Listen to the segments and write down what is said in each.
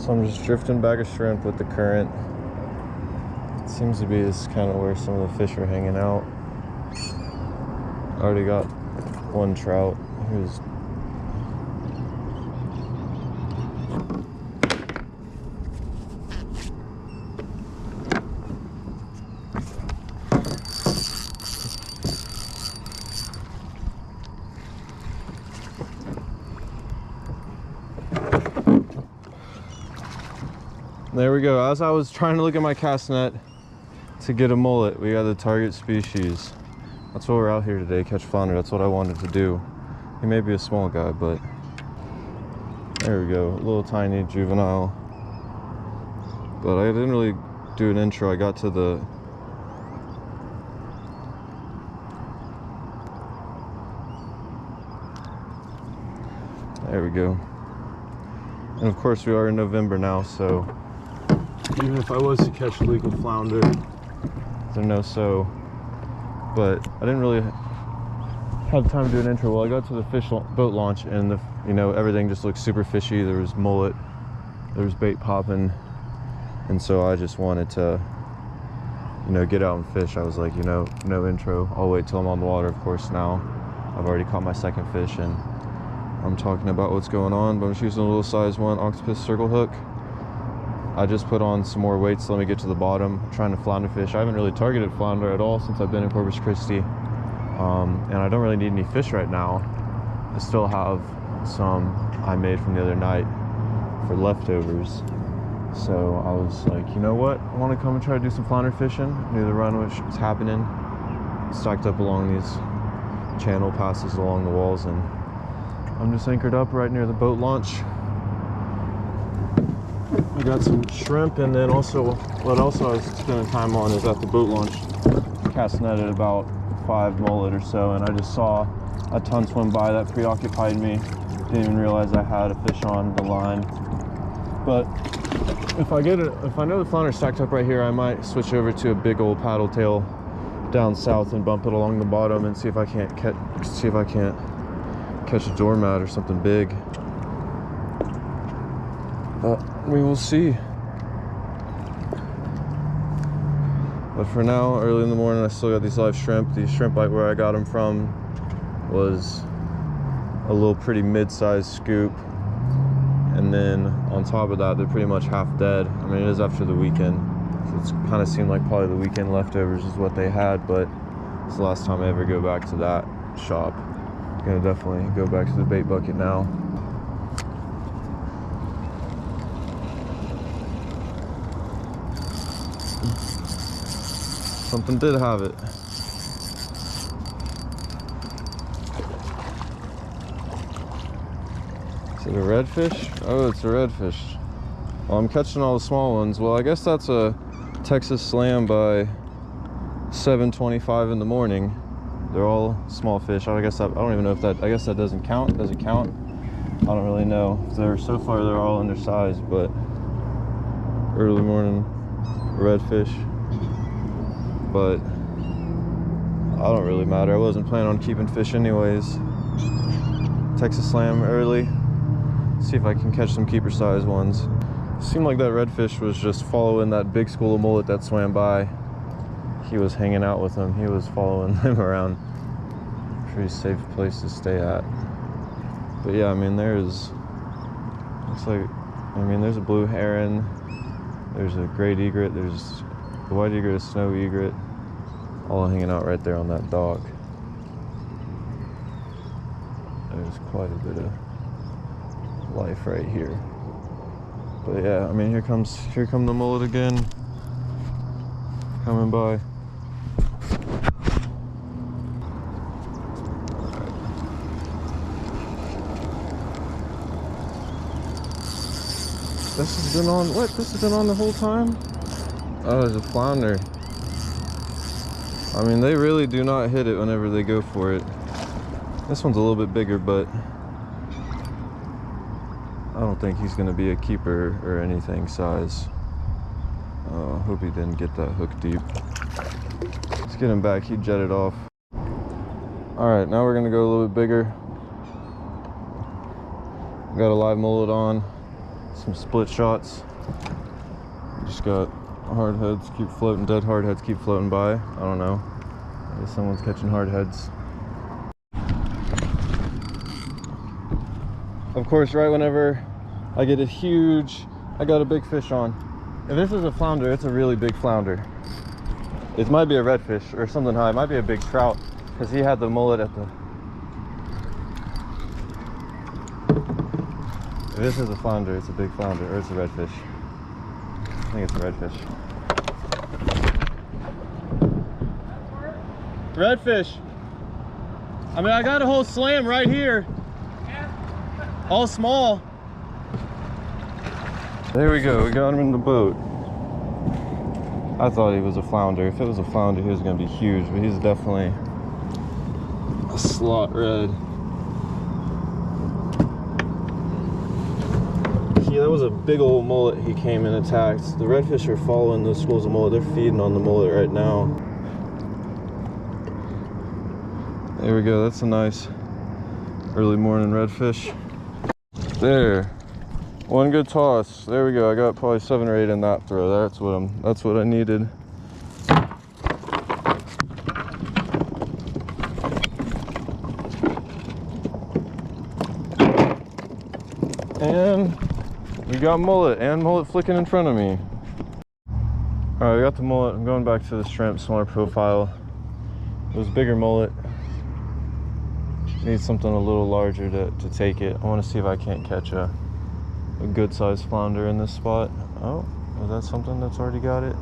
So I'm just drifting back a shrimp with the current. It seems to be this kind of where some of the fish are hanging out. I already got one trout who's there we go. As I was trying to look at my cast net to get a mullet, we got the target species. That's what we're out here today, catch flounder. That's what I wanted to do. He may be a small guy, but there we go. A little tiny juvenile. But I didn't really do an intro. I got to the there we go. And of course we are in November now, so even if I was to catch legal flounder, they're no-so. But I didn't really have time to do an intro. Well, I got to the boat launch, and everything just looked super fishy. There was mullet, there was bait popping, and so I just wanted to, get out and fish. I was like, no intro. I'll wait till I'm on the water. Of course, now I've already caught my second fish, and I'm talking about what's going on. But I'm just using a little size 1 octopus circle hook. I just put on some more weights to let me get to the bottom, trying to flounder fish. I haven't really targeted flounder at all since I've been in Corpus Christi. And I don't really need any fish right now. I still have some I made from the other night for leftovers. So I was like, you know what? I want to come and try to do some flounder fishing. Knew the run was happening. Stacked up along these channel passes along the walls, and I'm just anchored up right near the boat launch. I got some shrimp, and then also what else I was spending time on is at the boat launch, cast netted about 5 mullet or so, and I just saw a ton swim by that preoccupied me. Didn't even realize I had a fish on the line. But if I know the flounder stacked up right here, I might switch over to a big old paddle tail down south and bump it along the bottom and see if I can't catch a doormat or something big. We will see. But for now, early in the morning, I still got these live shrimp. These shrimp, like where I got them from, was a little pretty mid-sized scoop. And then on top of that, they're pretty much half dead. I mean, it is after the weekend, so it's kind of seemed like probably the weekend leftovers is what they had, but it's the last time I ever go back to that shop. I'm gonna definitely go back to the bait bucket now. Something did have it. Is it a redfish? Oh, it's a redfish. Well, I'm catching all the small ones. Well, I guess that's a Texas slam by 7:25 in the morning. They're all small fish. I guess I don't even know if that, I guess that doesn't count. Does it count? I don't really know. So far they're all undersized, but early morning redfish. But I don't really matter. I wasn't planning on keeping fish anyways. Texas slam early. See if I can catch some keeper size ones. Seemed like that redfish was just following that big school of mullet that swam by. He was hanging out with them. He was following them around. Pretty safe place to stay at. But yeah, I mean, there's a blue heron. There's a great egret. There's a white egret, a snow egret, all hanging out right there on that dock. There's quite a bit of life right here. But yeah, I mean, here come the mullet again, coming by. This has been on, what? This has been on the whole time? Oh, there's a flounder. I mean, they really do not hit it whenever they go for it. This one's a little bit bigger, but I don't think he's gonna be a keeper or anything size. I hope he didn't get that hook deep. Let's get him back, he jetted off. All right, now we're gonna go a little bit bigger. Got a live mullet on. Some split shots. Just got hard heads keep floating, dead hard heads keep floating by. I don't know. Maybe someone's catching hard heads. Of course, right whenever I get I got a big fish on. If this is a flounder, it's a really big flounder. It might be a redfish or something high. It might be a big trout because he had the mullet at the... If this is a flounder, it's a big flounder, or it's a redfish. I think it's a redfish. Redfish. I mean, I got a whole slam right here. All small. There we go, we got him in the boat. I thought he was a flounder. If it was a flounder, he was gonna be huge, but he's definitely a slot red. Yeah, that was a big old mullet he came and attacked. The redfish are following those schools of mullet. They're feeding on the mullet right now. There we go, that's a nice early morning redfish. There, one good toss. There we go. I got probably 7 or 8 in that throw. That's what I needed. And we got mullet and mullet flicking in front of me. All right, we got the mullet. I'm going back to the shrimp, smaller profile. It was bigger mullet. Need something a little larger to take it. I want to see if I can't catch a good sized flounder in this spot. Oh, is that something that's already got it?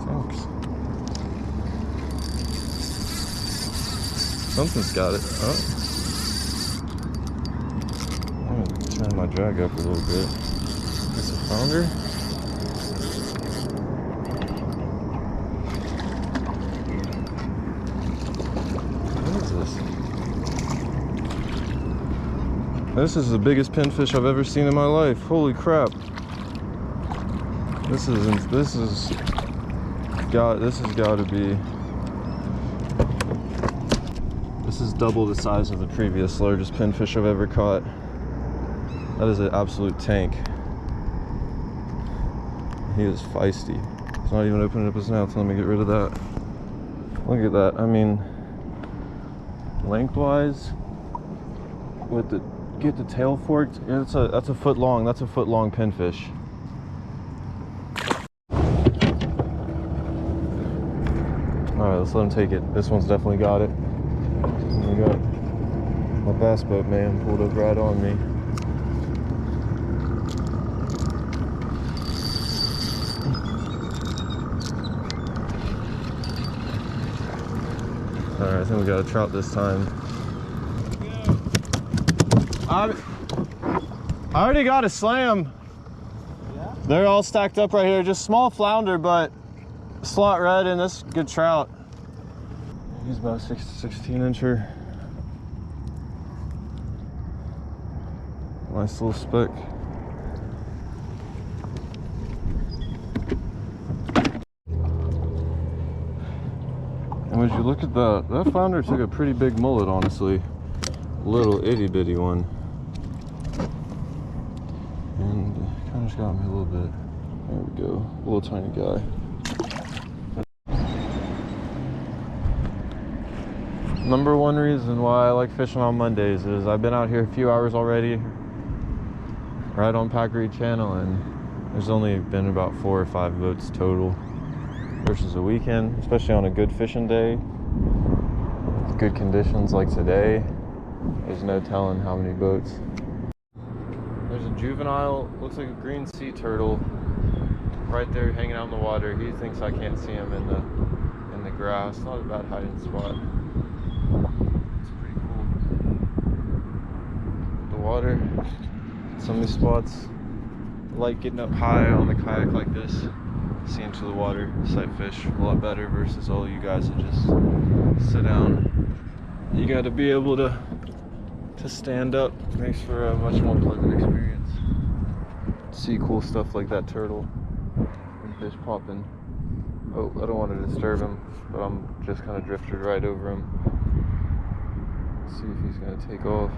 Thanks. Something's got it. Oh. I'm gonna turn my drag up a little bit. Is this a flounder? This is the biggest pinfish I've ever seen in my life. Holy crap. This has got to be. This is double the size of the previous largest pinfish I've ever caught. That is an absolute tank. He is feisty. He's not even opening up his mouth. Let me get rid of that. Look at that. I mean, lengthwise, with the get the tail forked, that's a foot long. That's a foot long pinfish. All right, let's let him take it. This one's definitely got it. And we got my bass boat man pulled up right on me. All right, I think we got a trout this time. I already got a slam. Yeah? They're all stacked up right here. Just small flounder, but slot red, and this good trout. He's about 16 incher. Nice little speck. And would you look at that? That flounder took a pretty big mullet, honestly. Little itty bitty one. And kind of just got me a little bit. There we go. Little tiny guy. Number one reason why I like fishing on Mondays is I've been out here a few hours already, right on Packery Channel, and there's only been about 4 or 5 boats total versus a weekend, especially on a good fishing day. With good conditions like today, there's no telling how many boats. There's a juvenile, looks like a green sea turtle, right there hanging out in the water. He thinks I can't see him in the grass. Not a bad hiding spot. It's pretty cool. The water, some of these spots, like getting up high on the kayak like this, seeing to the water, sight fish a lot better versus all you guys that just sit down. You got to be able to stand up. Makes for a much more pleasant experience. See cool stuff like that turtle and fish popping Oh, I don't want to disturb him, but I'm just kind of drifted right over him. See if he's going to take off.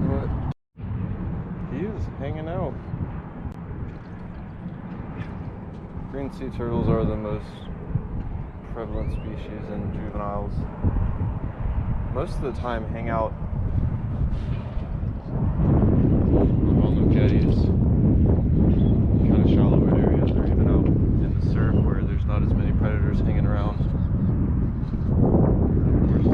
What? He is hanging out. Green sea turtles are the most prevalent species in juveniles. Most of the time hang out on the jetties, kind of shallower areas, or even out in the surf where there's not as many predators hanging around. Of course, the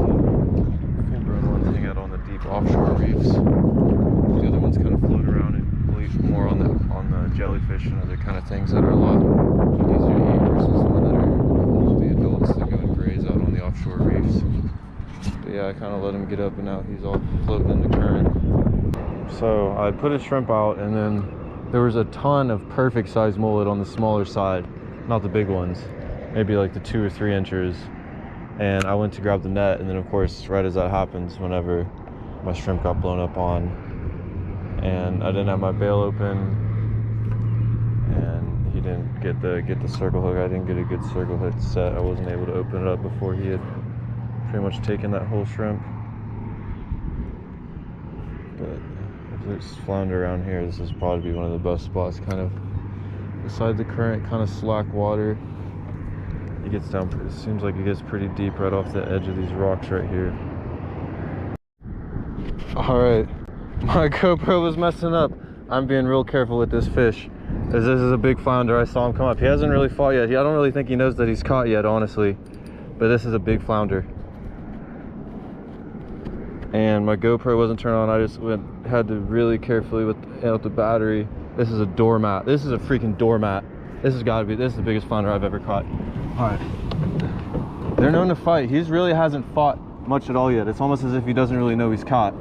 full-grown ones hang out on the deep offshore reefs. The other ones kind of float around and bleed more on the jellyfish and other kind of things that are a lot easier to eat versus the ones that are usually adults that go and graze out on the offshore reefs. But yeah, I kind of let him get up and now he's all floating in the current. So I put a shrimp out, and then there was a ton of perfect size mullet on the smaller side, not the big ones, maybe like the 2 or 3 inches. And I went to grab the net, and then of course, right as that happens, whenever my shrimp got blown up on, and I didn't have my bail open, and he didn't get the circle hook. I didn't get a good circle hook set. I wasn't able to open it up before he had pretty much taken that whole shrimp. But if there's flounder around here, this is probably one of the best spots, kind of beside the current, kind of slack water. It gets down, it seems like it gets pretty deep right off the edge of these rocks right here. All right, my GoPro was messing up. I'm being real careful with this fish, as this is a big flounder. I saw him come up. He hasn't really fought yet. I don't really think he knows that he's caught yet, honestly, but this is a big flounder. And my GoPro wasn't turned on. I just had to really carefully without the battery. This is a doormat. This is a freaking doormat. This is the biggest flounder I've ever caught. All right, they're known to fight. He really hasn't fought much at all yet. It's almost as if he doesn't really know he's caught,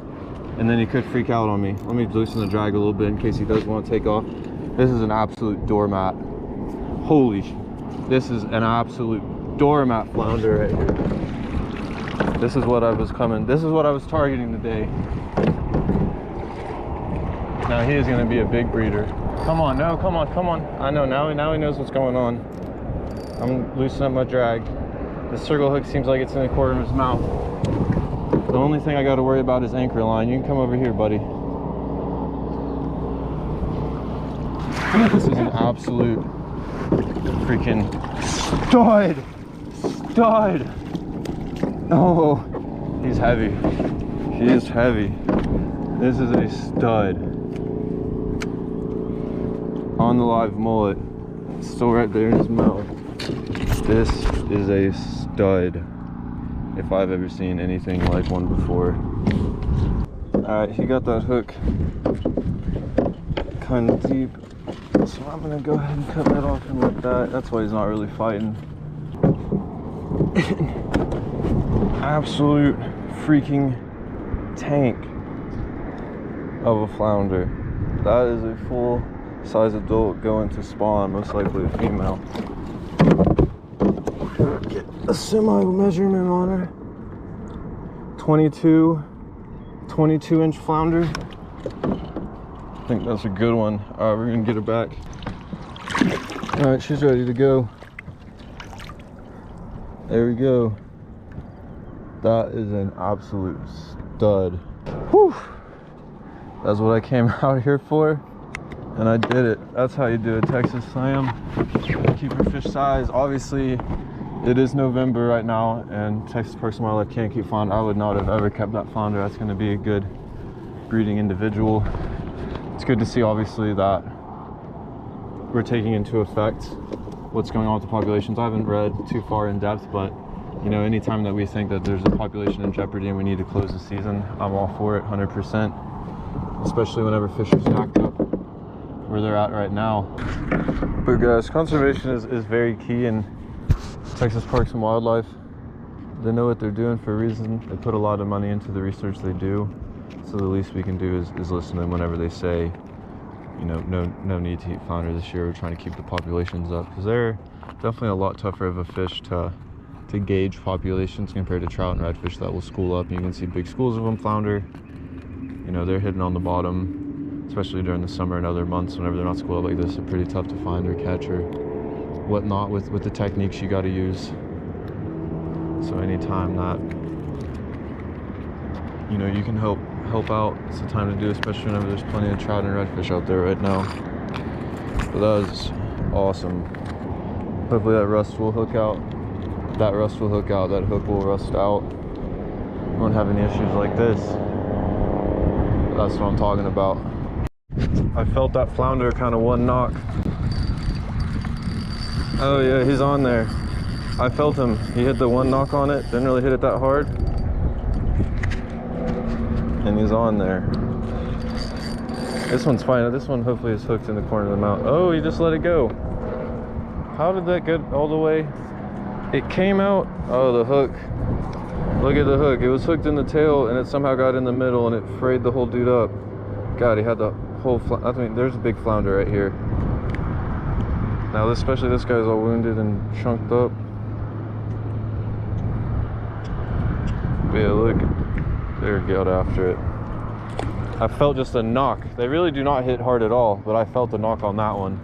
and then he could freak out on me. Let me loosen the drag a little bit in case he does want to take off. This is an absolute doormat. Holy this is an absolute doormat flounder right here. This is what I was targeting today. Now he is going to be a big breeder. Come on, no, come on. I know, now he knows what's going on. I'm loosening up my drag. The circle hook seems like it's in the corner of his mouth. The only thing I got to worry about is anchor line. You can come over here, buddy. This is an absolute freaking stud. Oh, he's heavy. He is heavy. This is a stud. On the live mullet. It's still right there in his mouth. This is a stud. If I've ever seen anything like one before. Alright, he got that hook kind of deep. So I'm gonna go ahead and cut that off and let that. That's why he's not really fighting. Absolute freaking tank of a flounder. That is a full size adult going to spawn, most likely a female. Get a semi measurement on her. 22 inch flounder. I think that's a good one. All right, we're gonna get her back. All right, she's ready to go. There we go. That is an absolute stud. Whew. That's what I came out here for, and I did it. That's how you do a Texas slam. Keep your fish size. Obviously, it is November right now, and Texas Parks and Wildlife can't keep flounder. I would not have ever kept that flounder. That's going to be a good breeding individual. It's good to see, obviously, that we're taking into effect what's going on with the populations. I haven't read too far in depth, but you know, anytime that we think that there's a population in jeopardy and we need to close the season, I'm all for it, 100%. Especially whenever fish are stacked up where they're at right now. But guys, conservation is very key in Texas Parks and Wildlife. They know what they're doing for a reason. They put a lot of money into the research they do. So the least we can do is listen to them whenever they say, you know, no need to eat flounder this year. We're trying to keep the populations up, because they're definitely a lot tougher of a fish to gauge populations compared to trout and redfish that will school up. And you can see big schools of them. Flounder, you know, they're hidden on the bottom, especially during the summer and other months whenever they're not schooled like this. They're pretty tough to find or catch or whatnot with the techniques you got to use. So anytime that, you know, you can help out, it's the time to do, especially whenever there's plenty of trout and redfish out there right now. But that was awesome. Hopefully that rust will hook out. That rust will hook out. That hook will rust out. Won't have any issues like this. That's what I'm talking about. I felt that flounder kind of one knock. Oh yeah, he's on there. I felt him. He hit the one knock on it. Didn't really hit it that hard. And he's on there. This one's fine. This one hopefully is hooked in the corner of the mouth. Oh, he just let it go. How did that get all the way? It came out. Oh, the hook. Look at the hook. It was hooked in the tail and it somehow got in the middle and it frayed the whole dude up. God, he had the whole I mean, there's a big flounder right here. Now, especially this guy's all wounded and chunked up. But yeah, look. There, got after it. I felt just a knock. They really do not hit hard at all, but I felt a knock on that one.